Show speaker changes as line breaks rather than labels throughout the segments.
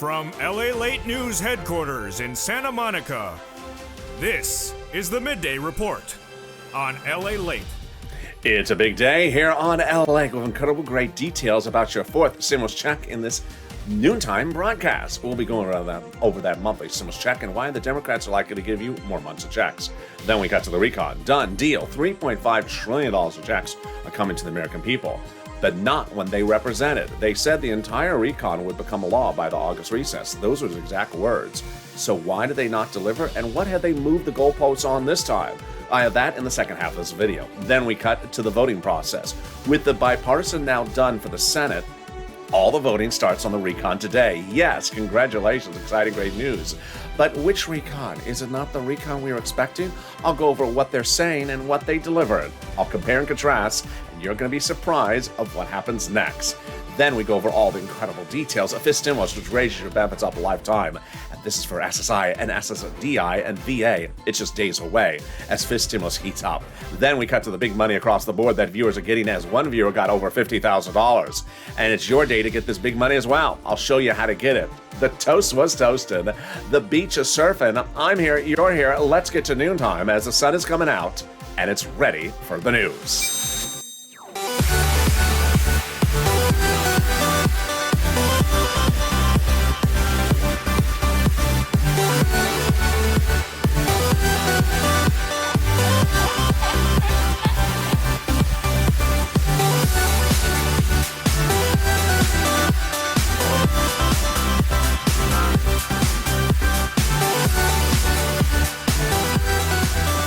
From Lalate News headquarters in Santa Monica, this is the Midday Report on Lalate.
It's a big day here on Lalate with incredible great details about your fourth stimulus check in this noontime broadcast. We'll be going over that monthly stimulus check and why the Democrats are likely to give you more months of checks. Then we got to the recon. Done deal. $3.5 trillion of checks are coming to the American people, but not when they represented. They said the entire recon would become a law by the August recess. Those were his exact words. So why did they not deliver, and what had they moved the goalposts on this time? I have that in the second half of this video. Then we cut to the voting process. With the bipartisan now done for the Senate, all the voting starts on the recon today. Yes, congratulations, exciting, great news. But which recon? Is it not the recon we were expecting? I'll go over what they're saying and what they delivered. I'll compare and contrast, and you're going to be surprised of what happens next. Then we go over all the incredible details of FIST stimulus, which raises your benefits up a lifetime. And this is for SSI and SSDI and VA. It's just days away as FIST stimulus heats up. Then we cut to the big money across the board that viewers are getting, as one viewer got over $50,000. And it's your day to get this big money as well. I'll show you how to get it. The toast was toasted. The beach is surfing. I'm here, you're here. Let's get to noontime as the sun is coming out and it's ready for the news.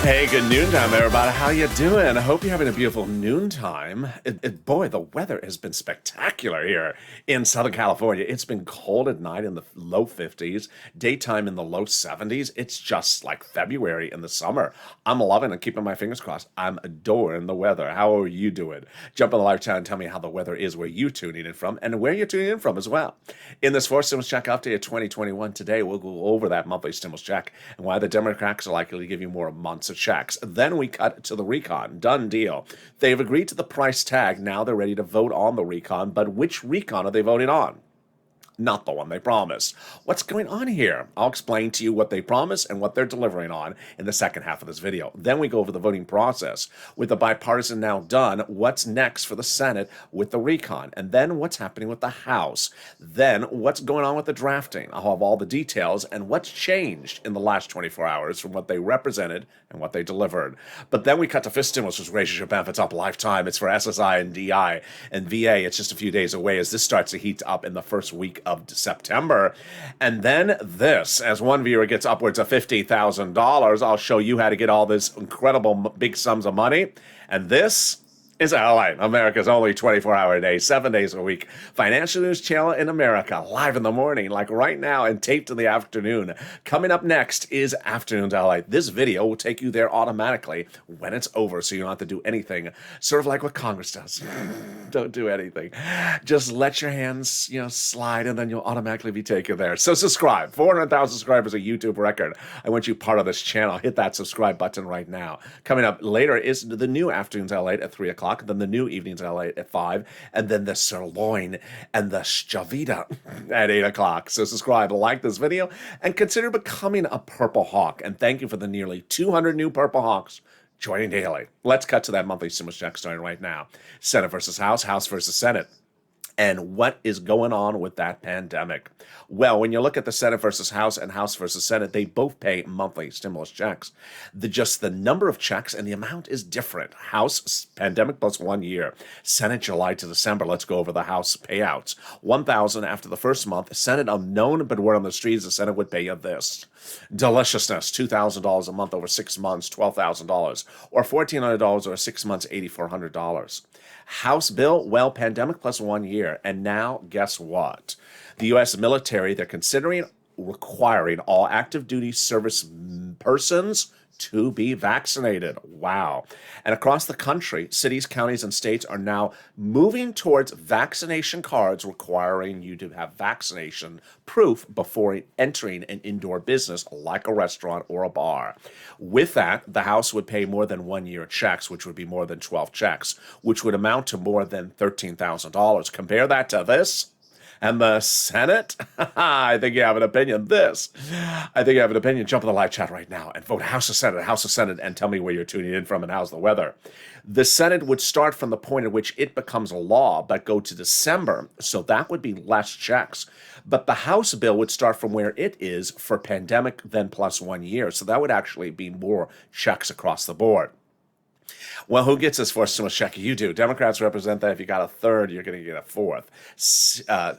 Hey, good noontime, everybody. How you doing? I hope you're having a beautiful noontime. Boy, the weather has been spectacular here in Southern California. It's been cold at night in the low 50s, daytime in the low 70s. It's just like February in the summer. I'm loving it, keeping my fingers crossed. I'm adoring the weather. How are you doing? Jump on the live chat and tell me how the weather is where you're tuning in from and where you're tuning in from as well. In this fourth stimulus check update of 2021 today, we'll go over that monthly stimulus check and why the Democrats are likely to give you more months of checks. Then we cut to the recon. Done deal. They've agreed to the price tag. Now they're ready to vote on the recon. But which recon are they voting on? Not the one they promised. What's going on here? I'll explain to you what they promised and what they're delivering on in the second half of this video. Then we go over the voting process. With the bipartisan now done, what's next for the Senate with the recon? And then what's happening with the House? Then what's going on with the drafting? I'll have all the details and what's changed in the last 24 hours from what they represented and what they delivered. But then we cut to FIST stimulus, which raises your benefits up a lifetime. It's for SSI and DI and VA. It's just a few days away as this starts to heat up in the first week of September. And then this, as one viewer gets upwards of $50,000, I'll show you how to get all this incredible big sums of money. And this is Lalate, America's only 24-hour day, 7 days a week financial news channel in America, live in the morning, like right now, and taped in the afternoon. Coming up next is Afternoons Lalate. This video will take you there automatically when it's over, so you don't have to do anything, sort of like what Congress does. Don't do anything. Just let your hands, slide, and then you'll automatically be taken there. So subscribe. 400,000 subscribers, a YouTube record. I want you part of this channel. Hit that subscribe button right now. Coming up later is the new Afternoons Lalate at 3 o'clock. Then the new Evenings Lalate at 5, and then the sirloin and the Shavita at 8 o'clock. So subscribe, like this video, and consider becoming a Purple Hawk. And thank you for the nearly 200 new Purple Hawks joining daily. Let's cut to that monthly stimulus check starting right now. Senate versus House, House versus Senate. And what is going on with that pandemic? Well, when you look at the Senate versus House and House versus Senate, they both pay monthly stimulus checks. Just the number of checks and the amount is different. House, pandemic plus 1 year. Senate, July to December. Let's go over the House payouts. $1,000 after the first month. Senate, unknown, but word on the streets, the Senate would pay you this. Deliciousness, $2,000 a month over 6 months, $12,000. Or $1,400 over 6 months, $8,400. House bill, well, pandemic plus 1 year. And now, guess what? The U.S. military, they're considering requiring all active duty service persons to be vaccinated. Wow. And across the country, cities, counties, and states are now moving towards vaccination cards requiring you to have vaccination proof before entering an indoor business like a restaurant or a bar. With that, the House would pay more than 1 year checks, which would be more than 12 checks, which would amount to more than $13,000. Compare that to this. And the Senate? I think you have an opinion. I think you have an opinion. Jump in the live chat right now and vote House of Senate, and tell me where you're tuning in from and how's the weather. The Senate would start from the point at which it becomes a law, but go to December, so that would be less checks. But the House bill would start from where it is for pandemic, then plus 1 year, so that would actually be more checks across the board. Well, who gets this fourth stimulus check? You do. Democrats represent that. If you got a third, you're going to get a fourth.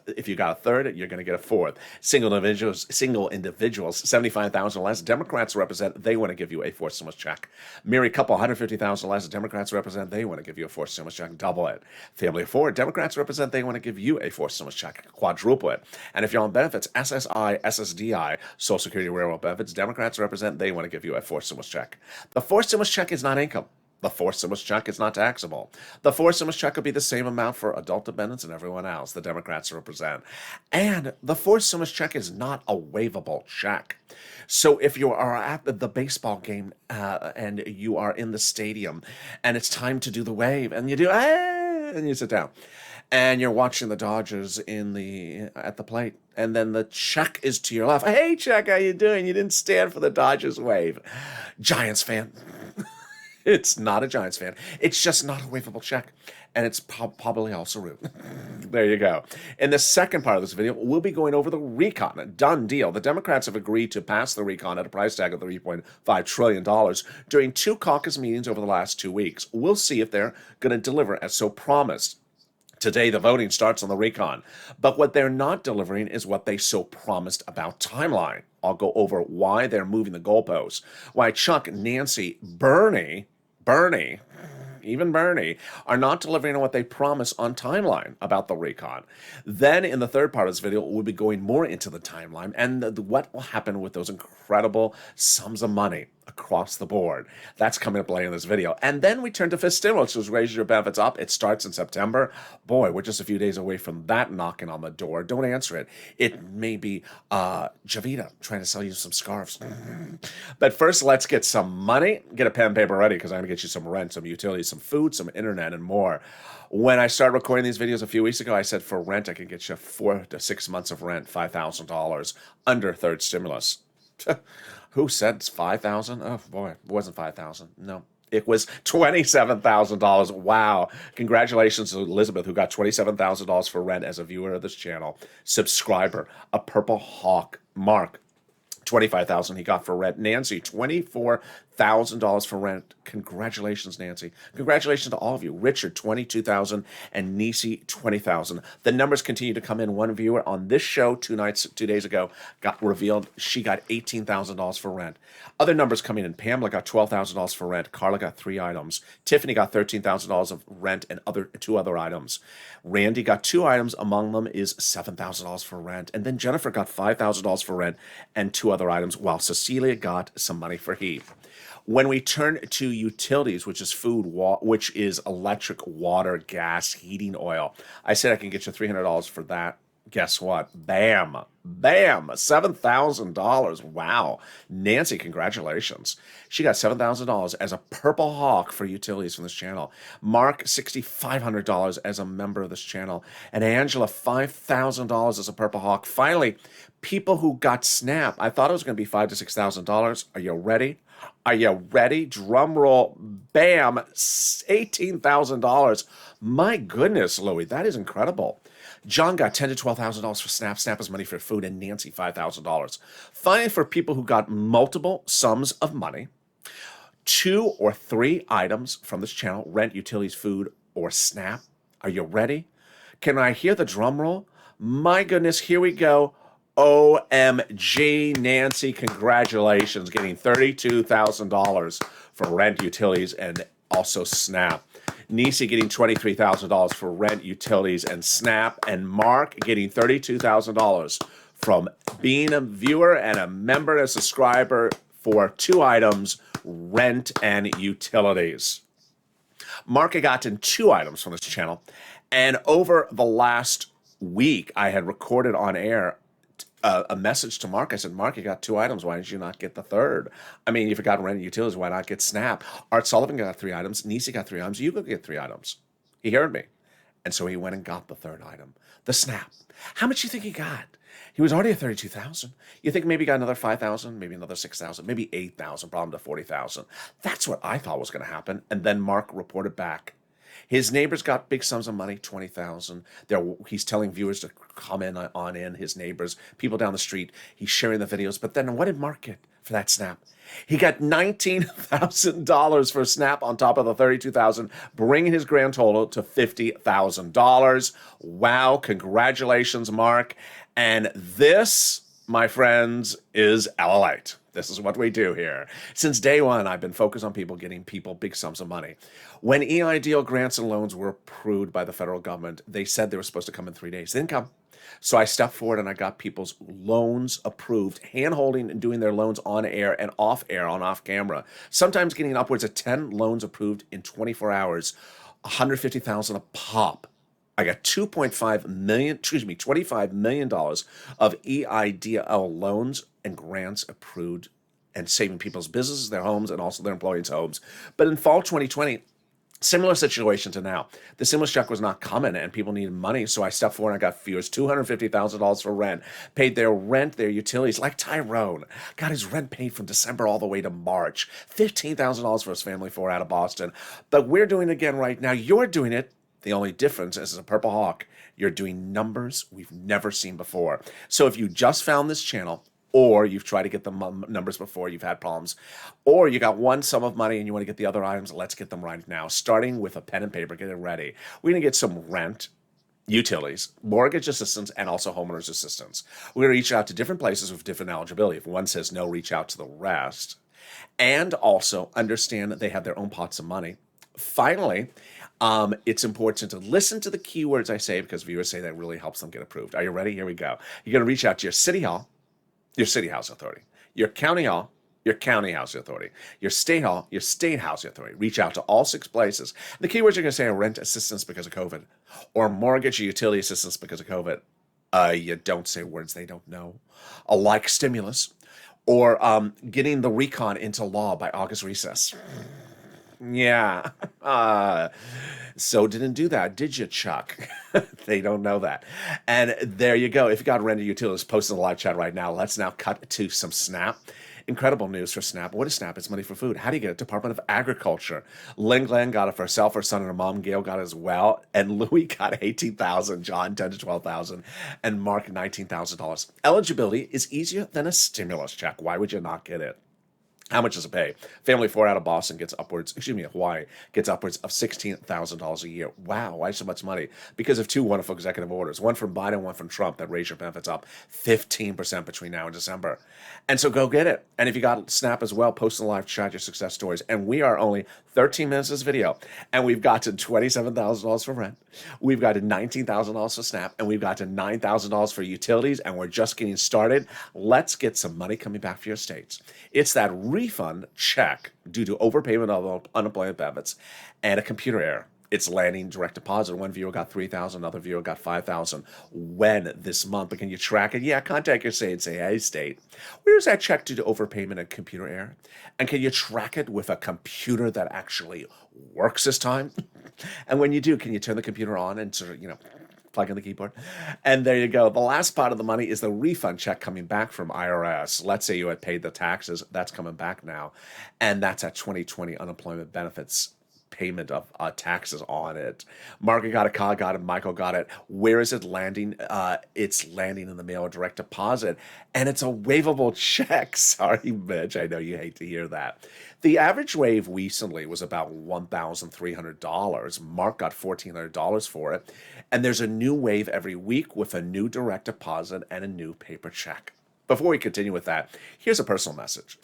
If you got a third, you're going to get a fourth. Single individuals, 75,000 less. Democrats represent. They want to give you a fourth stimulus check. Married couple, 150,000 less. Democrats represent. They want to give you a fourth stimulus check. Double it. Family of four. Democrats represent. They want to give you a fourth stimulus check. Quadruple it. And if you're on benefits, SSI, SSDI, Social Security Railroad benefits. Democrats represent. They want to give you a fourth stimulus check. The fourth stimulus check is not income. The fourth stimulus check is not taxable. The fourth stimulus check will be the same amount for adult dependents and everyone else the Democrats represent. And the fourth stimulus check is not a waivable check. So if you are at the baseball game and you are in the stadium and it's time to do the wave and you do, and you sit down and you're watching the Dodgers at the plate, and then the check is to your left. Hey, check, how you doing? You didn't stand for the Dodgers wave. Giants fan. It's not a Giants fan. It's just not a waivable check. And it's probably also rude. There you go. In the second part of this video, we'll be going over the recon. A done deal. The Democrats have agreed to pass the recon at a price tag of $3.5 trillion during 2 caucus meetings over the last 2 weeks. We'll see if they're going to deliver as so promised. Today, the voting starts on the recon. But what they're not delivering is what they so promised about timeline. I'll go over why they're moving the goalposts. Why Chuck, Nancy, Bernie, even Bernie, are not delivering on what they promise on timeline about the recon. Then in the third part of this video, we'll be going more into the timeline and what will happen with those incredible sums of money across the board. That's coming up later in this video. And then we turn to fifth stimulus, which raises your benefits up. It starts in September. Boy, we're just a few days away from that knocking on the door. Don't answer it. It may be Javita trying to sell you some scarves. But first, let's get some money. Get a pen and paper ready because I'm going to get you some rent, some utilities, some food, some internet, and more. When I started recording these videos a few weeks ago, I said for rent, I can get you 4 to 6 months of rent, $5,000 under third stimulus. Who said it's $5,000? Oh boy, it wasn't $5,000. No, it was $27,000. Wow! Congratulations to Elizabeth, who got $27,000 for rent as a viewer of this channel, subscriber, a Purple Hawk. Mark, $25,000 he got for rent. Nancy, $24,000 for rent. Congratulations, Nancy. Congratulations to all of you. Richard, $22,000, and Nisi, $20,000. The numbers continue to come in. One viewer on this show 2 days ago got revealed she got $18,000 for rent. Other numbers coming in. Pamela got $12,000 for rent. Carla got 3 items. Tiffany got $13,000 of rent and 2 other items. Randy got 2 items. Among them is $7,000 for rent. And then Jennifer got $5,000 for rent and 2 other items, while Cecilia got some money for heat. When we turn to utilities, which is food, which is electric, water, gas, heating oil, I said I can get you $300 for that. Guess what? Bam, $7,000. Wow. Nancy, congratulations. She got $7,000 as a Purple Hawk for utilities from this channel. Mark, $6,500 as a member of this channel. And Angela, $5,000 as a Purple Hawk. Finally, people who got SNAP. I thought it was going to be $5,000 to $6,000. Are you ready? Are you ready? Drum roll. Bam. $18,000. My goodness, Louie, that is incredible. John got $10,000 to $12,000 for SNAP. SNAP is money for food. And Nancy, $5,000. Finally, for people who got multiple sums of money, 2 or 3 items from this channel, rent, utilities, food, or SNAP. Are you ready? Can I hear the drum roll? My goodness, here we go. OMG, Nancy, congratulations, getting $32,000 for rent, utilities, and also SNAP. Nisi getting $23,000 for rent, utilities, and SNAP. And Mark getting $32,000 from being a viewer and a member and a subscriber for 2 items, rent and utilities. Mark had gotten 2 items from this channel. And over the last week, I had recorded on air a message to Mark. I said, Mark, you got 2 items. Why did you not get the third? I mean, if you got rent and utilities, why not get SNAP? Art Sullivan got 3 items. Nisi got 3 items. You could get 3 items. He heard me. And so he went and got the third item, the SNAP. How much do you think he got? He was already at 32,000. You think maybe he got another 5,000, maybe another 6,000, maybe 8,000, brought him to 40,000. That's what I thought was going to happen. And then Mark reported back. His neighbors got big sums of money, 20,000. He's telling viewers to come in, his neighbors, people down the street. He's sharing the videos. But then what did Mark get for that SNAP? He got $19,000 for a SNAP on top of the 32,000, bringing his grand total to $50,000. Wow, congratulations, Mark. And this, my friends, is Lalate. This is what we do here. Since day one, I've been focused on getting people big sums of money. When EIDL grants and loans were approved by the federal government, they said they were supposed to come in 3 days. They didn't come. So I stepped forward and I got people's loans approved, hand-holding and doing their loans on air and off air, on off camera. Sometimes getting upwards of 10 loans approved in 24 hours, $150,000 a pop. I got $25 million of EIDL loans and grants approved and saving people's businesses, their homes, and also their employees' homes. But in fall 2020, similar situation to now. The stimulus check was not coming and people needed money. So I stepped forward and I got viewers $250,000 for rent, paid their rent, their utilities, like Tyrone. Got his rent paid from December all the way to March. $15,000 for his family, 4 out of Boston. But we're doing it again right now. You're doing it. The only difference is, as a Purple Hawk, you're doing numbers we've never seen before. So if you just found this channel, or you've tried to get the numbers before, you've had problems, or you got one sum of money and you want to get the other items, let's get them right now. Starting with a pen and paper, get it ready. We're going to get some rent, utilities, mortgage assistance, and also homeowners assistance. We're going to reach out to different places with different eligibility. If one says no, reach out to the rest. And also understand that they have their own pots of money. Finally, it's important to listen to the keywords I say, because viewers say that really helps them get approved. Are you ready? Here we go. You're going to reach out to your city hall, your city housing authority, your county hall, your county housing authority, your state hall, your state housing authority. Reach out to all 6 places. The keywords you're going to say are rent assistance because of COVID, or mortgage or utility assistance because of COVID. You don't say words they don't know. Like stimulus, or getting the recon into law by August recess. Yeah. So didn't do that, did you, Chuck? They don't know that. And there you go. If you got rent or utilities, post in the live chat right now. Let's now cut to some SNAP. Incredible news for SNAP. What is SNAP? It's money for food. How do you get it? Department of Agriculture. Lynn Glenn got it for herself, her son, and her mom. Gail got it as well. And Louis got $18,000, John $10,000 to $12,000, and Mark $19,000. Eligibility is easier than a stimulus check. Why would you not get it? How much does it pay? Family 4 out of Boston gets upwards, Hawaii gets upwards of $16,000 a year. Wow, why so much money? Because of 2 wonderful executive orders, one from Biden, one from Trump, that raise your benefits up 15% between now and December. And so go get it. And if you got SNAP as well, post in the live chat your success stories. And we are only 13 minutes of this video, and we've gotten $27,000 for rent. We've gotten $19,000 for SNAP, and we've gotten $9,000 for utilities, and we're just getting started. Let's get some money coming back for your states. It's that refund check due to overpayment of unemployment benefits and a computer error. It's landing direct deposit. One viewer got $3,000, another viewer got $5,000. When this month? But can you track it? Yeah, contact your state and say, hey, state, where's that check due to overpayment and computer error? And can you track it with a computer that actually works this time? And when you do, can you turn the computer on and sort of, plug in the keyboard? And there you go. The last part of the money is the refund check coming back from IRS. Let's say you had paid the taxes. That's coming back now. And that's at 2020 unemployment benefits payment of taxes on it. Margaret got it, Kyle got it, Michael got it. Where is it landing? It's landing in the mail, direct deposit, and it's a waivable check. Sorry, Mitch, I know you hate to hear that. The average waive recently was about $1,300. Mark got $1,400 for it, and there's a new waive every week with a new direct deposit and a new paper check. Before we continue with that, here's a personal message.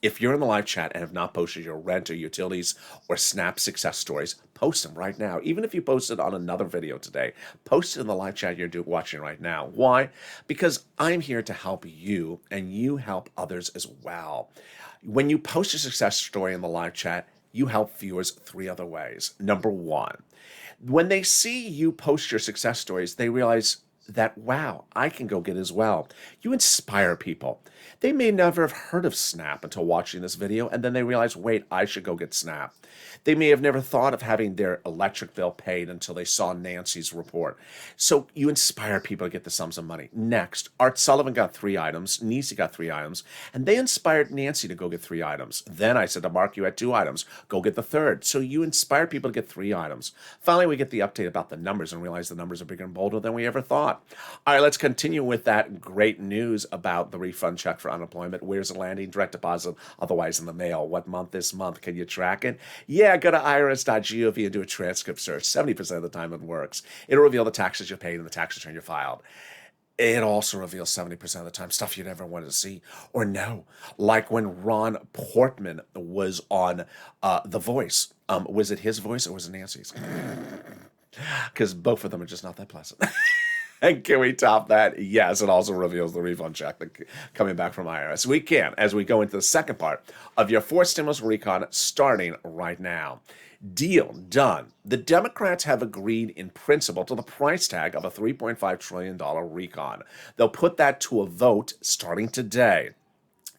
If you're in the live chat and have not posted your rent or utilities or SNAP success stories, post them right now. Even if you posted on another video today, post it in the live chat you're watching right now. Why? Because I'm here to help you, and you help others as well. When you post a success story in the live chat, you help viewers 3 other ways. Number 1, when they see you post your success stories, they realize that, wow, I can go get as well. You inspire people. They may never have heard of Snap until watching this video, and then they realize, wait, I should go get Snap. They may have never thought of having their electric bill paid until they saw Nancy's report. So you inspire people to get the sums of money. Next, Art Sullivan got 3 items, Nisi got 3 items, and they inspired Nancy to go get 3 items. Then I said to Mark, you had 2 items, go get the third. So you inspire people to get 3 items. Finally, we get the update about the numbers and realize the numbers are bigger and bolder than we ever thought. All right, let's continue with that great news about the refund check for unemployment. Where's it landing? Direct deposit, otherwise in the mail. What month this month? Can you track it? Yeah, go to irs.gov and do a transcript search. 70% of the time it works. It'll reveal the taxes you paid and the tax return you filed. It also reveals 70% of the time stuff you never wanted to see or know. Like when Ron Portman was on The Voice. Was it his voice or was it Nancy's? Because both of them are just not that pleasant. And can we top that? Yes, it also reveals the refund check coming back from IRS. We can, as we go into the second part of your 4 stimulus recon starting right now. Deal done. The Democrats have agreed in principle to the price tag of a $3.5 trillion recon. They'll put that to a vote starting today.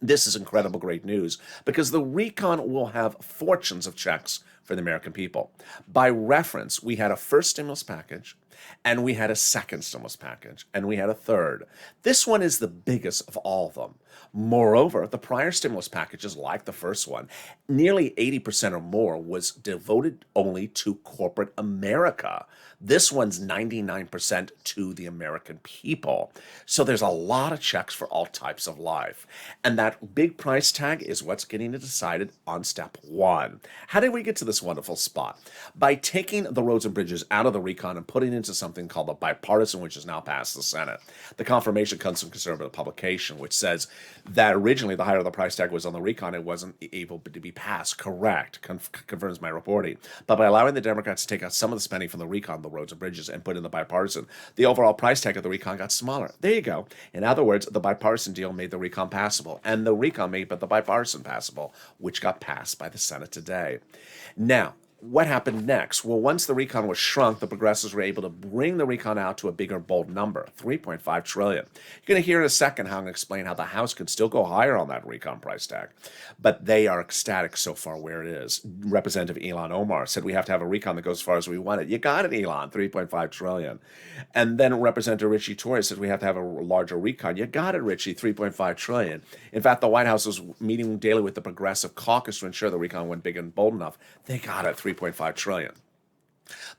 This is incredible great news because the recon will have fortunes of checks for the American people. By reference, we had a first stimulus package, and we had a second stimulus package, and we had a third. This one is the biggest of all of them. Moreover, the prior stimulus packages, like the first one, nearly 80% or more was devoted only to corporate America. This one's 99% to the American people. So there's a lot of checks for all types of life. And that big price tag is what's getting decided on step 1. How did we get to this wonderful spot? By taking the roads and bridges out of the recon and putting it into something called the bipartisan, which has now passed the Senate. The confirmation comes from conservative publication, which says that originally the higher the price tag was on the recon, it wasn't able to be passed. Correct. Confirms my reporting. But by allowing the Democrats to take out some of the spending from the recon, the roads and bridges, and put in the bipartisan, the overall price tag of the recon got smaller. There you go. In other words, the bipartisan deal made the recon passable, and the recon made the bipartisan passable, which got passed by the Senate today. Now, what happened next? Well, once the recon was shrunk, the progressives were able to bring the recon out to a bigger, bold number, $3.5 trillion. You're going to hear in a second how I'm going to explain how the House could still go higher on that recon price tag. But they are ecstatic so far where it is. Representative Ilhan Omar said we have to have a recon that goes as far as we want it. You got it, Elon, $3.5 trillion. And then Representative Richie Torres said we have to have a larger recon. You got it, Richie, $3.5 trillion. In fact, the White House was meeting daily with the Progressive Caucus to ensure the recon went big and bold enough. They got it, $3.5 trillion.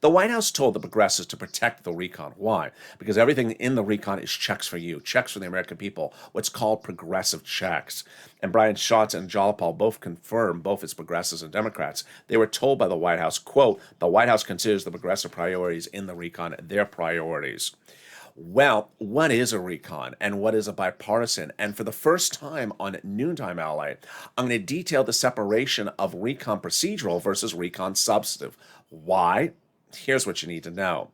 The White House told the progressives to protect the recon. Why? Because everything in the recon is checks for you, checks for the American people, what's called progressive checks. And Brian Schatz and Jalapal both confirmed, both as progressives and Democrats, they were told by the White House, quote, the White House considers the progressive priorities in the recon their priorities. Well, what is a recon and what is a bipartisan? And for the first time on Noontime LA, I'm going to detail the separation of recon procedural versus recon substantive. Why? Here's what you need to know.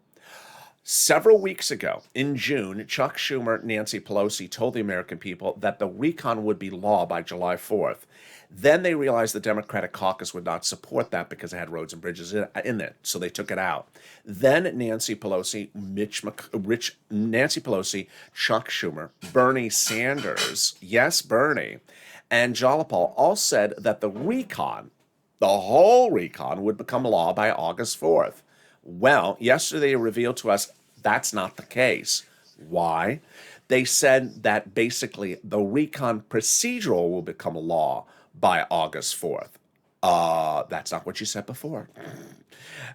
Several weeks ago, in June, Chuck Schumer, Nancy Pelosi told the American people that the recon would be law by July 4th. Then they realized the Democratic caucus would not support that because it had roads and bridges in it, so they took it out. Then Nancy Pelosi, Chuck Schumer, Bernie Sanders, yes, Bernie, and Jalapal all said that the recon, the whole recon, would become law by August 4th. Well, yesterday they revealed to us that's not the case. Why? They said that basically the recon procedural will become law by August 4th. That's not what you said before.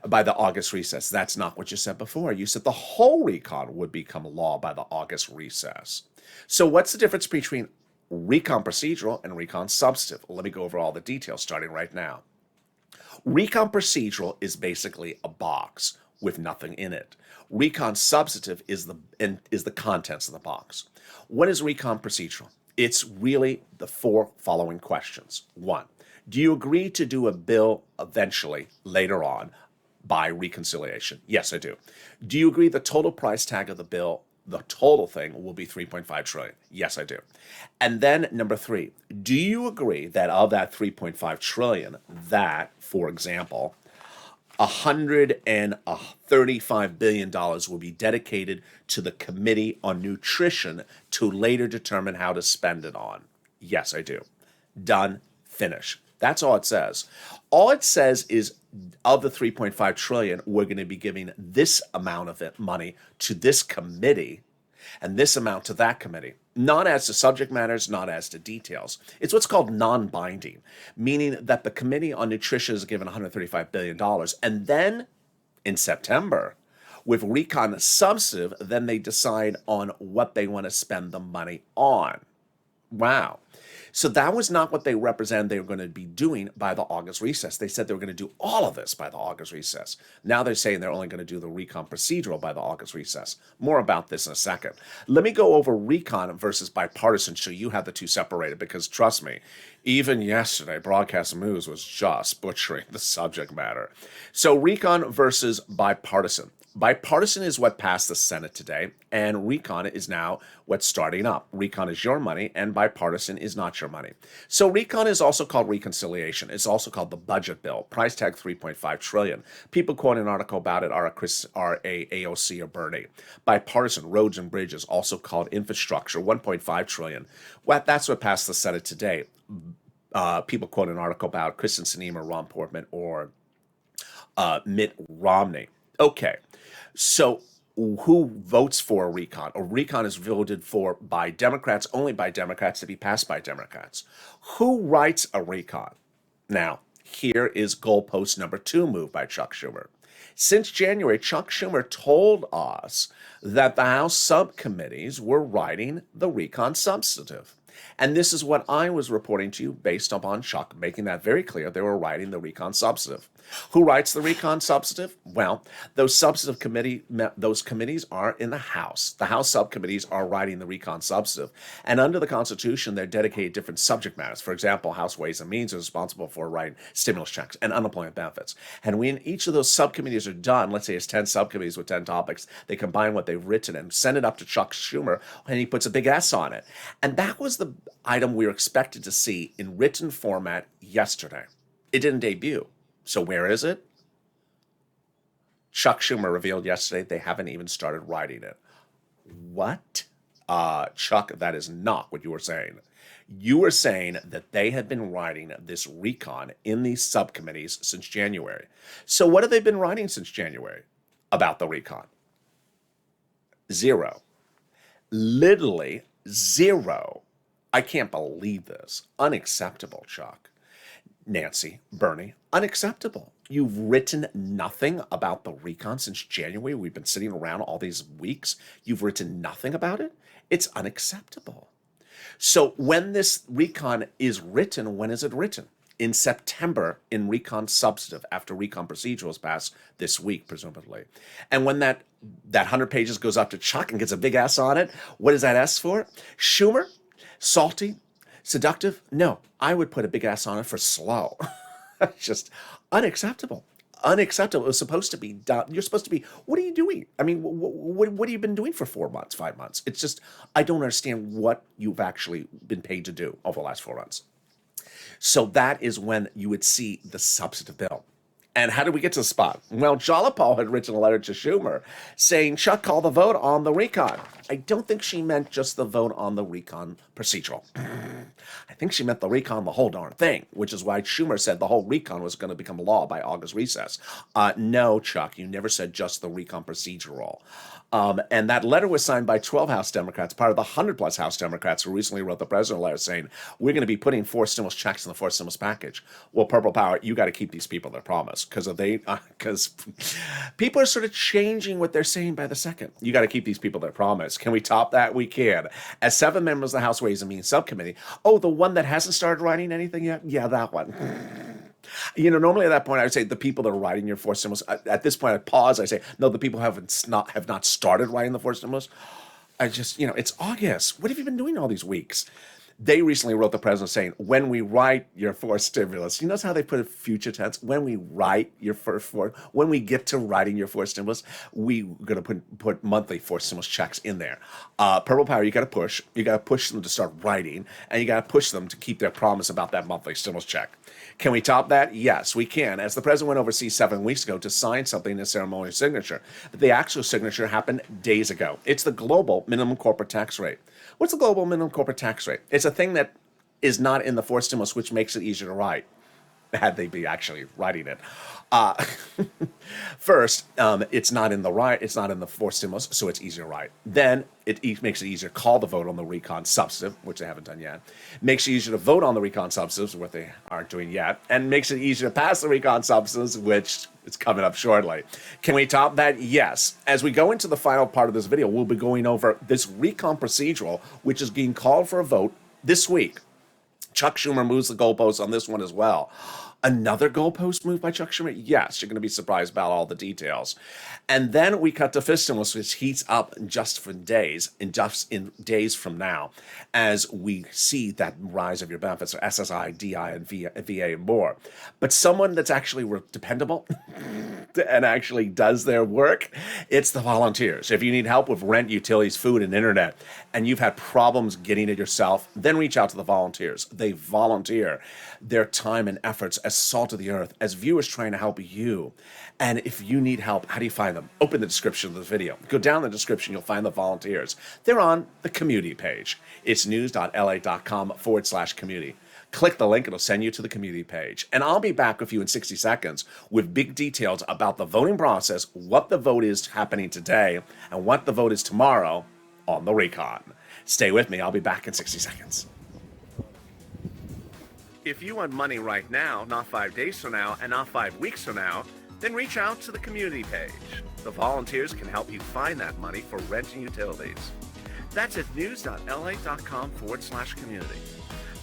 By the August recess. That's not what you said before. You said the whole recon would become law by the August recess. So what's the difference between recon procedural and recon substantive? Let me go over all the details starting right now. Recon procedural is basically a box with nothing in it. Recon substantive is the contents of the box. What is recon procedural? It's really the 4 following questions. 1, do you agree to do a bill eventually, later on, by reconciliation? Yes, I do. Do you agree the total price tag of the bill, the total thing, will be $3.5 trillion? Yes, I do. And then number 3, do you agree that of that $3.5 trillion, that, for example, $135 billion will be dedicated to the Committee on Nutrition to later determine how to spend it on. Yes, I do. Done, finish. That's all it says. All it says is of the 3.5 trillion, we're going to be giving this amount of it money to this committee and this amount to that committee. Not as to subject matters, not as to details. It's what's called non-binding, meaning that the Committee on Nutrition is given $135 billion. And then in September, with recon substantive, then they decide on what they want to spend the money on. Wow. So that was not what they represented they were going to be doing by the August recess. They said they were going to do all of this by the August recess. Now they're saying they're only going to do the recon procedural by the August recess. More about this in a second. Let me go over recon versus bipartisan so you have the two separated, because trust me, even yesterday, Broadcast News was just butchering the subject matter. So recon versus bipartisan. Bipartisan is what passed the Senate today, and recon is now what's starting up. Recon is your money, and bipartisan is not your money. So recon is also called reconciliation. It's also called the budget bill. Price tag $3.5 trillion. People quoting an article about it are a AOC or Bernie. Bipartisan, roads and bridges, also called infrastructure, $1.5 trillion. Well, that's what passed the Senate today. People quote an article about Kristen Sinema, Ron Portman, or Mitt Romney. Okay. So who votes for a recon? A recon is voted for by Democrats, only by Democrats, to be passed by Democrats. Who writes a recon? Now, here is goalpost number 2 moved by Chuck Schumer. Since January, Chuck Schumer told us that the House subcommittees were writing the recon substantive. And this is what I was reporting to you based upon Chuck making that very clear. They were writing the recon substantive. Who writes the recon substantive? Well, those committees are in the House. The House subcommittees are writing the recon substantive. And under the Constitution, they're dedicated to different subject matters. For example, House Ways and Means is responsible for writing stimulus checks and unemployment benefits. And when each of those subcommittees are done, let's say it's 10 subcommittees with 10 topics, they combine what they've written and send it up to Chuck Schumer, and he puts a big S on it. And that was the item we were expected to see in written format yesterday. It didn't debut. So where is it? Chuck Schumer revealed yesterday they haven't even started writing it. What? Chuck, that is not what you were saying. You were saying that they had been writing this recon in these subcommittees since January. So what have they been writing since January about the recon? Zero. Literally zero. I can't believe this. Unacceptable, Chuck. Nancy, Bernie, unacceptable. You've written nothing about the recon since January. We've been sitting around all these weeks. You've written nothing about it. It's unacceptable. So when this recon is written, when is it written? In September, in recon substantive, after recon procedural is passed this week, presumably. And when that 100 pages goes up to Chuck and gets a big S on it, what is that S for? Schumer? Salty? Seductive? No, I would put a big S on it for slow. Just unacceptable. Unacceptable. It was supposed to be done. You're supposed to be, what are you doing? I mean, what have you been doing for 4 months, 5 months? It's just, I don't understand what you've actually been paid to do over the last 4 months. So that is when you would see the substantive bill. And how did we get to the spot? Well, Jalopal had written a letter to Schumer saying, Chuck, call the vote on the recon. I don't think she meant just the vote on the recon procedural. I think she meant the recon, the whole darn thing, which is why Schumer said the whole recon was going to become law by August recess. No, Chuck, you never said just the recon procedural. And that letter was signed by 12 House Democrats, part of the 100-plus House Democrats who recently wrote the president a letter saying, we're going to be putting 4 stimulus checks in the 4th stimulus package. Well, Purple Power, you got to keep these people their promise, because people are sort of changing what they're saying by the second. You got to keep these people their promise. Can we top that? We can. As 7 members of the House Ways and Means Subcommittee, the one that hasn't started writing anything yet? Yeah, that one. Normally at that point, I would say the people that are writing your 4th stimulus, at this point, I pause. I say, no, the people have not started writing the 4th stimulus. I just, it's August. What have you been doing all these weeks? They recently wrote the president saying, when we write your fourth stimulus, you notice how they put it future tense? When we write your when we get to writing your fourth stimulus, we're going to put monthly fourth stimulus checks in there. Purple Power, you got to push. You got to push them to start writing, and you got to push them to keep their promise about that monthly stimulus check. Can we top that? Yes, we can. As the president went overseas 7 weeks ago to sign something in a ceremonial signature, but the actual signature happened days ago. It's the global minimum corporate tax rate. What's the global minimum corporate tax rate? It's a thing that is not in the fourth stimulus, which makes it easier to write, had they be actually writing it. First, it's not in the fourth stimulus, so it's easier to write. Then it makes it easier to call the vote on the recon substantive, which they haven't done yet. Makes it easier to vote on the recon substantives, what they aren't doing yet, and makes it easier to pass the recon substantives, which is coming up shortly. Can we top that? Yes. As we go into the final part of this video, we'll be going over this recon procedural, which is being called for a vote this week. Chuck Schumer moves the goalposts on this one as well. Another goalpost move by Chuck Schumer? Yes, you're going to be surprised about all the details. And then we cut to fifth stimulus, which heats up in in days from now, as we see that rise of your benefits for SSI, DI, and VA and more. But someone that's actually dependable and actually does their work, it's the volunteers. If you need help with rent, utilities, food, and internet, and you've had problems getting it yourself, then reach out to the volunteers. They volunteer their time and efforts as salt of the earth, as viewers trying to help you. And if you need help, how do you find them? Open the description of this video. Go down the description, you'll find the volunteers. They're on the community page. It's news.la.com/community. Click the link, it'll send you to the community page. And I'll be back with you in 60 seconds with big details about the voting process, what the vote is happening today, and what the vote is tomorrow on the recon. Stay with me, I'll be back in 60 seconds. If you want money right now, not 5 days from now, and not 5 weeks from now, then reach out to the community page. The volunteers can help you find that money for rent and utilities. That's at news.la.com/community.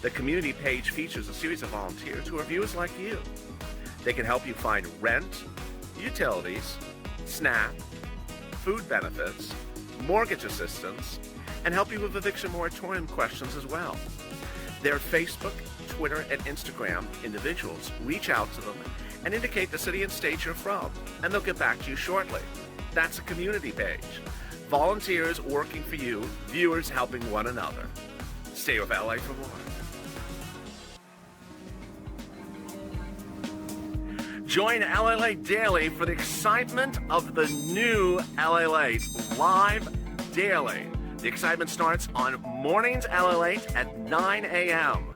The community page features a series of volunteers who are viewers like you. They can help you find rent, utilities, SNAP, food benefits, mortgage assistance, and help you with eviction moratorium questions as well. Their Facebook, Twitter, and Instagram individuals reach out to them and indicate the city and state you're from, and they'll get back to you shortly. That's a community page. Volunteers working for you, viewers helping one another. Stay with LA for more. Join LA Daily for the excitement of the new LA live daily. The excitement starts on mornings LA at 9 a.m.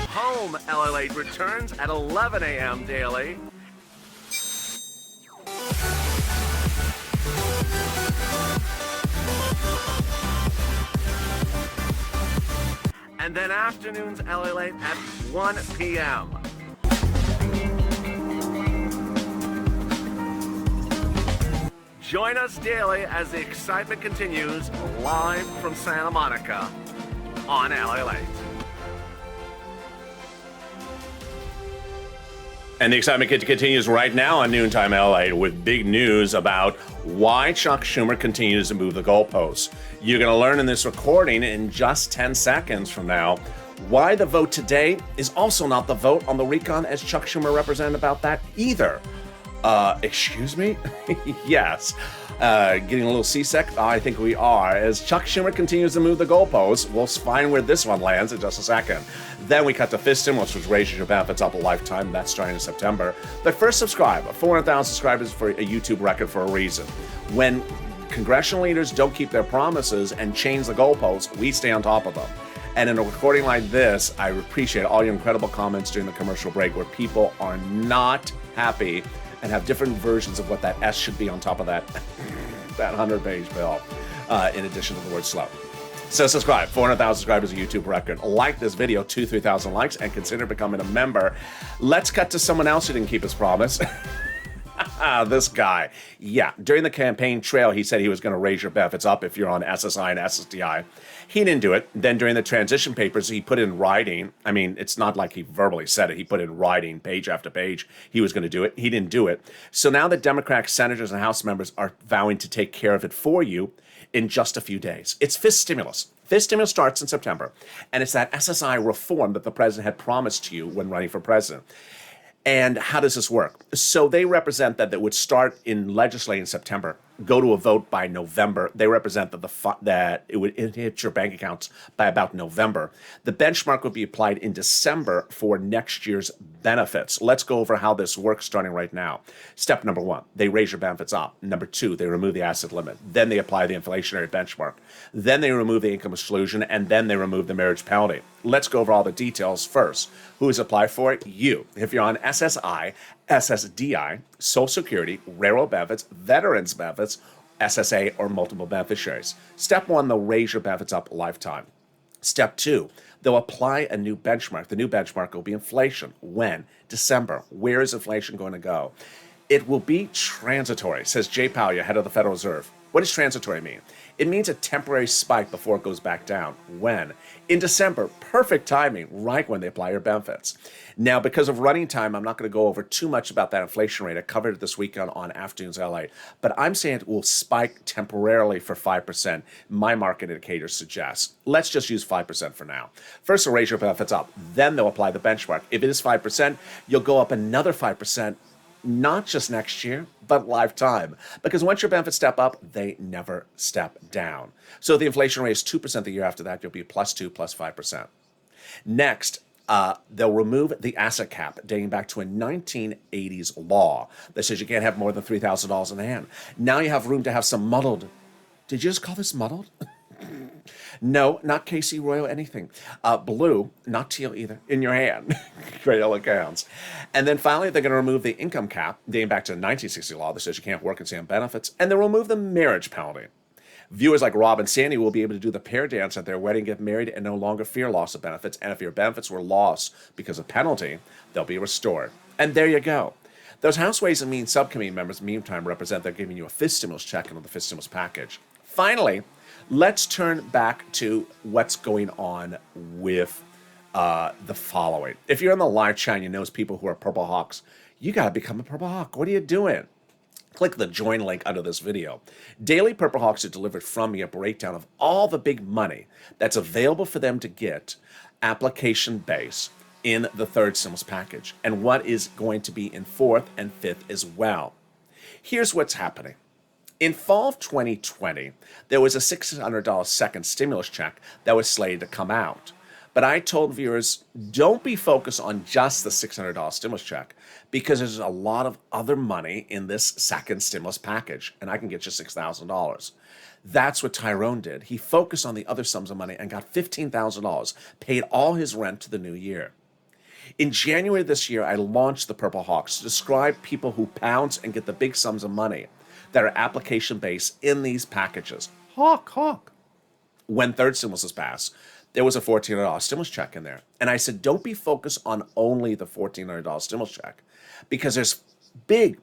Home LA returns at 11 a.m. daily. And then afternoons LA at 1 p.m. Join us daily as the excitement continues live from Santa Monica on LA. And the excitement continues right now on Noontime LA with big news about why Chuck Schumer continues to move the goalposts. You're going to learn in this recording in just 10 seconds from now why the vote today is also not the vote on the recon, as Chuck Schumer represented about that either. Excuse me? Yes. Getting a little seasick? I think we are. As Chuck Schumer continues to move the goalposts, we'll find where this one lands in just a second. Then we cut to fifth stimulus, which raises your benefits up a lifetime. That's starting in September. But first, subscribe. 400,000 subscribers for a YouTube record for a reason. When congressional leaders don't keep their promises and change the goalposts, we stay on top of them. And in a recording like this, I appreciate all your incredible comments during the commercial break where people are not happy and have different versions of what that S should be on top of that 100-page bill, in addition to the word slow. So subscribe, 400,000 subscribers, a YouTube record. Like this video, 3,000 likes, and consider becoming a member. Let's cut to someone else who didn't keep his promise. This guy. Yeah, during the campaign trail, he said he was going to raise your benefits up if you're on SSI and SSDI. He didn't do it. Then during the transition papers, he put in writing. I mean, it's not like he verbally said it. He put in writing, page after page, he was going to do it. He didn't do it. So now the Democratic senators and House members are vowing to take care of it for you in just a few days. It's fifth stimulus. Fifth stimulus starts in September, and it's that SSI reform that the president had promised to you when running for president. And how does this work? So they represent that would start in legislating in September, go to a vote by November. They represent that it would hit your bank accounts by about November. The benchmark would be applied in December for next year's benefits. Let's go over how this works starting right now. Step number one, they raise your benefits up. Number two, they remove the asset limit. Then they apply the inflationary benchmark. Then they remove the income exclusion, and then they remove the marriage penalty. Let's go over all the details first. Who is applied for it? You. If you're on SSI, SSDI, Social Security, railroad benefits, veterans benefits, SSA, or multiple beneficiaries. Step one, they'll raise your benefits up a lifetime. Step two, they'll apply a new benchmark. The new benchmark will be inflation. When? December. Where is inflation going to go? It will be transitory, says Jay Powell, head of the Federal Reserve. What does transitory mean? It means a temporary spike before it goes back down. When? In December. Perfect timing, right when they apply your benefits. Now, because of running time, I'm not going to go over too much about that inflation rate. I covered it this weekend on Afternoons LA. But I'm saying it will spike temporarily for 5%. My market indicator suggests. Let's just use 5% for now. First, they'll raise your benefits up. Then they'll apply the benchmark. If it is 5%, you'll go up another 5%. Not just next year, but lifetime. Because once your benefits step up, they never step down. So if the inflation rate is 2% the year after that, you'll be +2, +5%. Next, they'll remove the asset cap dating back to a 1980s law that says you can't have more than $3,000 in hand. Now you have room to have some muddled. Did you just call this muddled? No, not KC Royal anything. Blue, not teal either, in your hand. Great accounts. And then finally, they're going to remove the income cap, dating back to the 1960 law that says you can't work and stay on benefits, and they'll remove the marriage penalty. Viewers like Rob and Sandy will be able to do the pair dance at their wedding, get married, and no longer fear loss of benefits. And if your benefits were lost because of penalty, they'll be restored. And there you go. Those House Ways and Means subcommittee members, meantime, represent they're giving you a fifth stimulus check under the fifth stimulus package. Finally, let's turn back to what's going on with the following. If you're in the live chat and you know people who are Purple Hawks, you got to become a Purple Hawk. What are you doing? Click the join link under this video. Daily Purple Hawks are delivered from me a breakdown of all the big money that's available for them to get application base in the third stimulus package and what is going to be in fourth and fifth as well. Here's what's happening. In fall of 2020, there was a $600 second stimulus check that was slated to come out. But I told viewers, don't be focused on just the $600 stimulus check because there's a lot of other money in this second stimulus package, and I can get you $6,000. That's what Tyrone did. He focused on the other sums of money and got $15,000, paid all his rent to the new year. In January this year, I launched the Purple Hawks to describe people who pounce and get the big sums of money that are application-based in these packages. Hawk. When third stimulus is passed, there was a $1,400 stimulus check in there. And I said, don't be focused on only the $1,400 stimulus check because there's big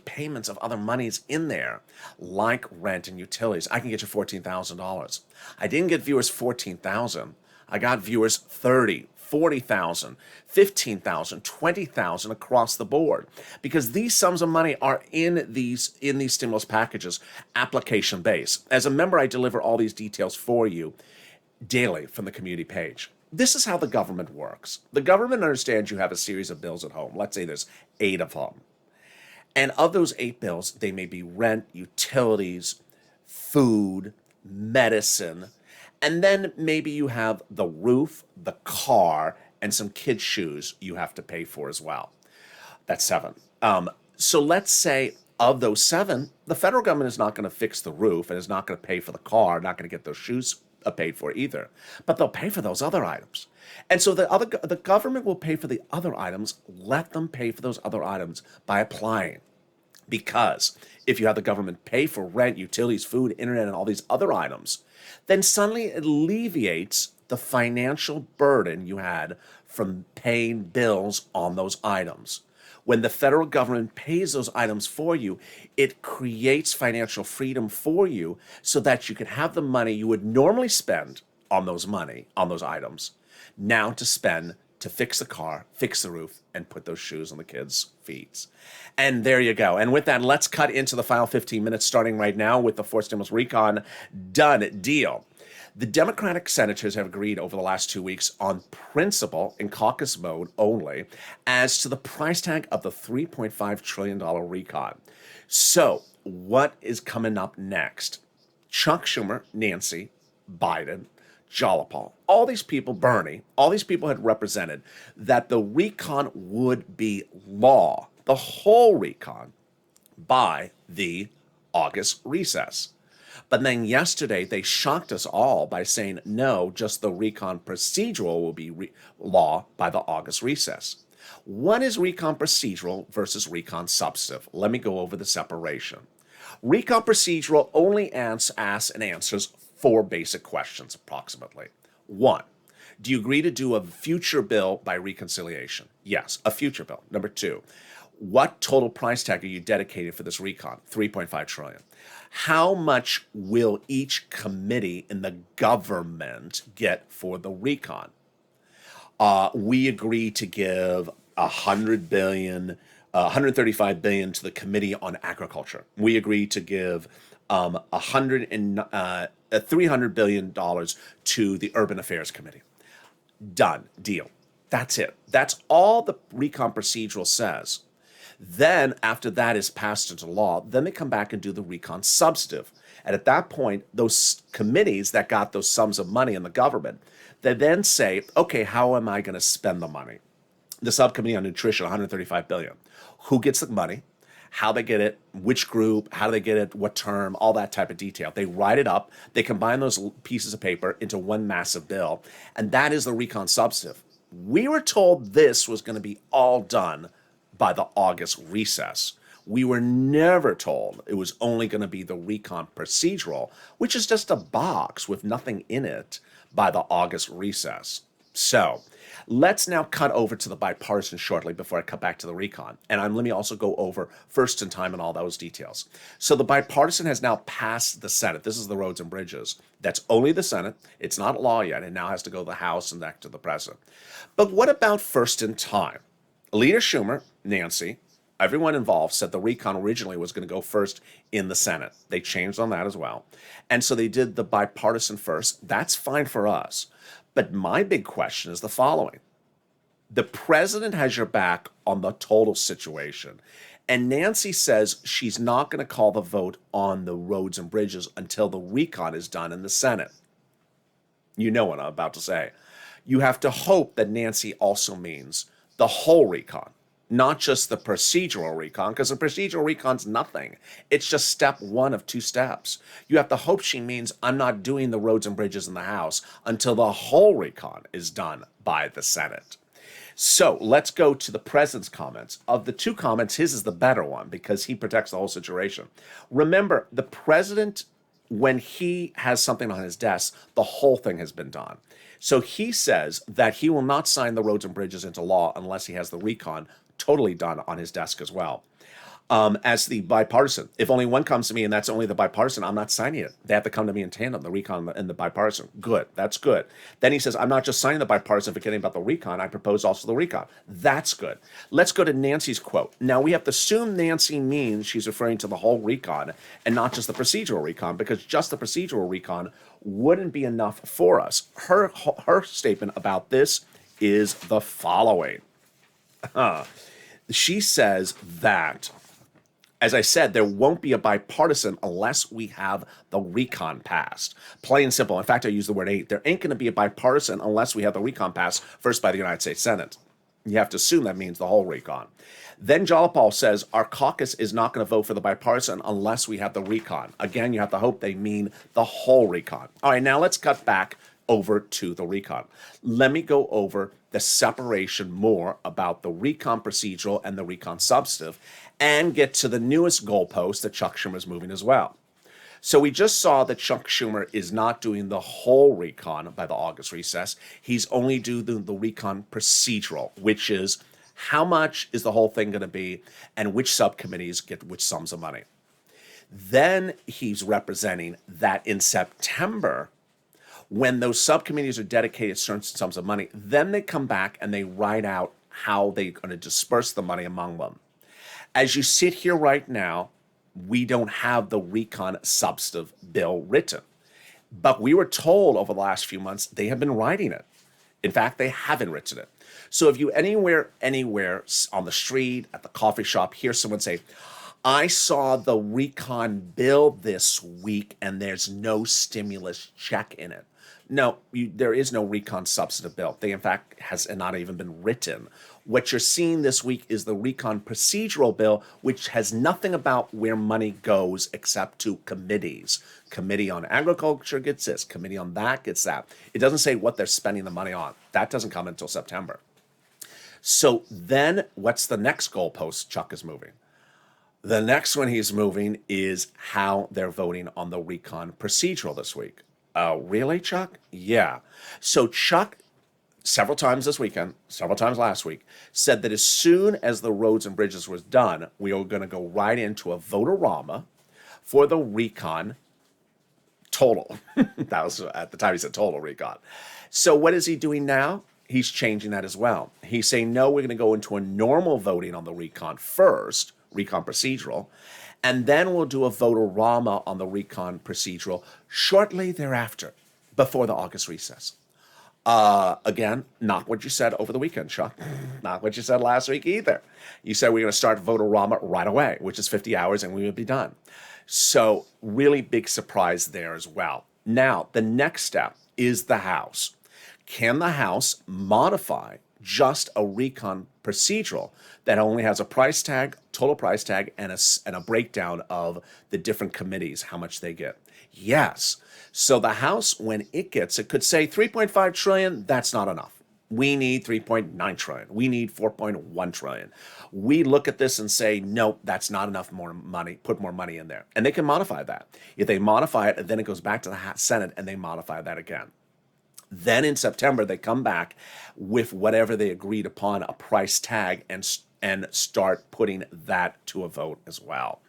payments of other monies in there, like rent and utilities. I can get you $14,000. I didn't get viewers $14,000. I got viewers $30,000, $40,000, $15,000, $20,000 across the board because these sums of money are in these stimulus packages, application based. As a member, I deliver all these details for you daily from the community page. This is how the government works. The government understands you have a series of bills at home. Let's say there's 8 of them. And of those 8 bills, they may be rent, utilities, food, medicine, and then maybe you have the roof, the car, and some kids' shoes you have to pay for as well. That's 7. So let's say of those 7, the federal government is not going to fix the roof and is not going to pay for the car, not going to get those shoes paid for either. But they'll pay for those other items. And so the government will pay for the other items. Let them pay for those other items by applying. Because if you have the government pay for rent, utilities, food, internet, and all these other items, then suddenly it alleviates the financial burden you had from paying bills on those items. When the federal government pays those items for you, it creates financial freedom for you so that you can have the money you would normally spend on those items, now to spend to fix the car, fix the roof, and put those shoes on the kids' feet. And there you go. And with that, let's cut into the final 15 minutes, starting right now with the fourth stimulus recon. Done deal. The Democratic senators have agreed over the last 2 weeks on principle in caucus mode only as to the price tag of the $3.5 trillion recon. So what is coming up next? Chuck Schumer, Nancy, Biden, Jalopal, all these people, Bernie, all these people had represented that the recon would be law, the whole recon, by the August recess. But then yesterday, they shocked us all by saying, no, just the recon procedural will be law by the August recess. What is recon procedural versus recon substantive? Let me go over the separation. Recon procedural only asks and answers 4 basic questions, approximately. 1, do you agree to do a future bill by reconciliation? Yes, a future bill. Number 2, what total price tag are you dedicating for this recon? $3.5 trillion. How much will each committee in the government get for the recon? We agree to give $135 billion to the Committee on Agriculture. We agree to give $300 billion to the Urban Affairs Committee. Done. Deal. That's it. That's all the recon procedural says. Then, after that is passed into law, then they come back and do the recon substantive. And at that point, those committees that got those sums of money in the government, they then say, okay, how am I going to spend the money? The subcommittee on nutrition, $135 billion. Who gets the money? How they get it, which group, how do they get it, what term, all that type of detail. They write it up, they combine those pieces of paper into one massive bill, and that is the recon substantive. We were told this was going to be all done by the August recess. We were never told it was only going to be the recon procedural, which is just a box with nothing in it, by the August recess. So let's now cut over to the bipartisan shortly before I cut back to the recon. And let me also go over first in time and all those details. So the bipartisan has now passed the Senate. This is the roads and bridges. That's only the Senate. It's not law yet. It now has to go to the House and back to the president. But what about first in time? Leader Schumer, Nancy, everyone involved said the recon originally was going to go first in the Senate. They changed on that as well. And so they did the bipartisan first. That's fine for us. But my big question is the following. The president has your back on the total situation. And Nancy says she's not going to call the vote on the roads and bridges until the recon is done in the Senate. You know what I'm about to say. You have to hope that Nancy also means the whole recon, not just the procedural recon, because the procedural recon's nothing. It's just step 1 of 2 steps. You have to hope she means I'm not doing the roads and bridges in the House until the whole recon is done by the Senate. So let's go to the president's comments. Of the 2 comments, his is the better one because he protects the whole situation. Remember, the president, when he has something on his desk, the whole thing has been done. So he says that he will not sign the roads and bridges into law unless he has the recon totally done on his desk as well. As the bipartisan, if only one comes to me and that's only the bipartisan, I'm not signing it. They have to come to me in tandem, the recon and the bipartisan. Good, that's good. Then he says, I'm not just signing the bipartisan, forgetting about the recon. I propose also the recon. That's good. Let's go to Nancy's quote. Now, we have to assume Nancy means she's referring to the whole recon and not just the procedural recon, because just the procedural recon wouldn't be enough for us. Her statement about this is the following. She says that, as I said, there won't be a bipartisan unless we have the recon passed. Plain and simple. In fact, I use the word ain't. There ain't going to be a bipartisan unless we have the recon passed first by the United States Senate. You have to assume that means the whole recon. Then Jalopal says our caucus is not going to vote for the bipartisan unless we have the recon. Again, you have to hope they mean the whole recon. All right, now let's cut back over to the recon. Let me go over the separation more about the recon procedural and the recon substantive and get to the newest goalpost that Chuck Schumer is moving as well. So we just saw that Chuck Schumer is not doing the whole recon by the August recess. He's only doing the recon procedural, which is How much is the whole thing going to be, and which subcommittees get which sums of money? Then he's representing that in September, when those subcommittees are dedicated certain sums of money, then they come back and they write out how they're going to disperse the money among them. As you sit here right now, we don't have the recon substantive bill written. But we were told over the last few months they have been writing it. In fact, they haven't written it. So if you anywhere on the street, at the coffee shop, hear someone say, I saw the recon bill this week and there's no stimulus check in it. No, there is no recon substantive bill. They, in fact, has not even been written. What you're seeing this week is the recon procedural bill, which has nothing about where money goes except to committees. Committee on Agriculture gets this. Committee on that gets that. It doesn't say what they're spending the money on. That doesn't come until September. So then what's the next goalpost Chuck is moving? The next one he's moving is how they're voting on the recon procedural this week. Really, Chuck? Yeah. So Chuck, several times this weekend, several times last week, said that as soon as the roads and bridges was done, we were going to go right into a vote-a-rama for the recon total. That was at the time he said total recon. So what is he doing now? He's changing that as well. He's saying, no, we're going to go into a normal voting on the recon first, recon procedural, and then we'll do a vote-a-rama on the recon procedural shortly thereafter, before the August recess. Again, not what you said over the weekend, Chuck. Not what you said last week either. You said we're going to start vote-a-rama right away, which is 50 hours, and we would be done. So really big surprise there as well. Now, the next step is the House. Can the House modify just a recon procedural that only has a price tag, total price tag, and a breakdown of the different committees, how much they get? Yes. So the House, when it gets, it could say 3.5 trillion, that's not enough. We need 3.9 trillion. We need 4.1 trillion. We look at this and say, no, that's not enough more money. Put more money in there. And they can modify that. If they modify it, then it goes back to the Senate and they modify that again. Then in September, they come back with whatever they agreed upon, a price tag, and start putting that to a vote as well.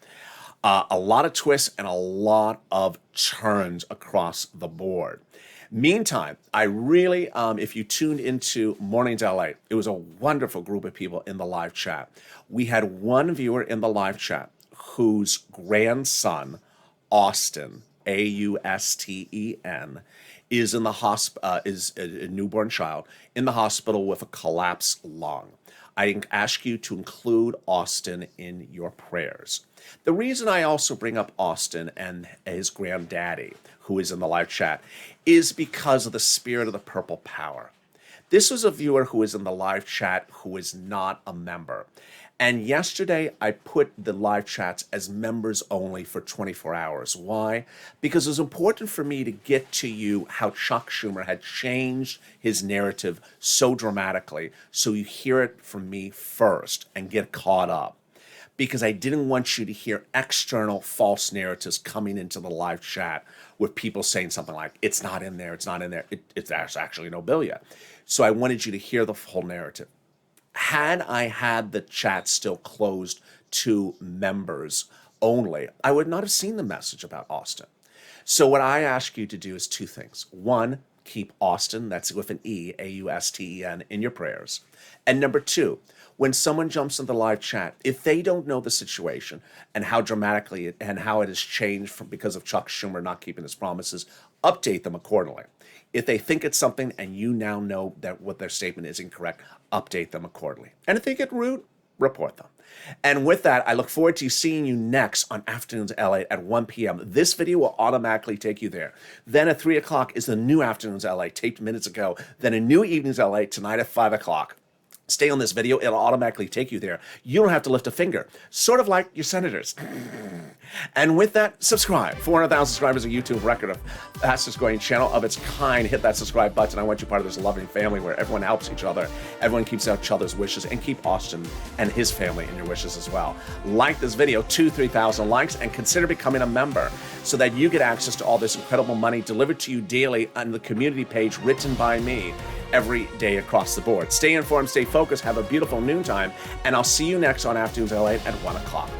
A lot of twists and a lot of turns across the board. Meantime, I really, if you tuned into Mornings LA, it was a wonderful group of people in the live chat. We had one viewer in the live chat whose grandson, Austin, Austen, is in the is a newborn child in the hospital with a collapsed lung. I ask you to include Austin in your prayers. The reason I also bring up Austin and his granddaddy, who is in the live chat, is because of the spirit of the purple power. This was a viewer who is in the live chat who is not a member. And yesterday, I put the live chats as members only for 24 hours. Why? Because it was important for me to get to you how Chuck Schumer had changed his narrative so dramatically, so you hear it from me first and get caught up. Because I didn't want you to hear external false narratives coming into the live chat with people saying something like, it's not in there, it's not in there, it's actually no bill yet. So I wanted you to hear the whole narrative. Had I had the chat still closed to members only, I would not have seen the message about Austin. So what I ask you to do is two things. One, keep Austin, that's with an E, Austen, in your prayers. And number two, when someone jumps in the live chat, if they don't know the situation and how dramatically and how it has changed because of Chuck Schumer not keeping his promises, update them accordingly. If they think it's something and you now know that what their statement is incorrect, update them accordingly. And if they get rude, report them. And with that, I look forward to seeing you next on Afternoons LA at 1 p.m. This video will automatically take you there. Then at 3 o'clock is the new Afternoons LA, taped minutes ago. Then a new Evenings LA tonight at 5 o'clock. Stay on this video, it'll automatically take you there. You don't have to lift a finger, sort of like your senators. And with that, subscribe. 400,000 subscribers, a YouTube record of fastest growing channel of its kind. Hit that subscribe button. I want you part of this loving family where everyone helps each other, everyone keeps each other's wishes, and keep Austin and his family in your wishes as well. Like this video, 3,000 likes, and consider becoming a member so that you get access to all this incredible money delivered to you daily on the community page written by me. every day across the board. Stay informed, stay focused, have a beautiful noontime, and I'll see you next on Afternoons LA at 1 o'clock.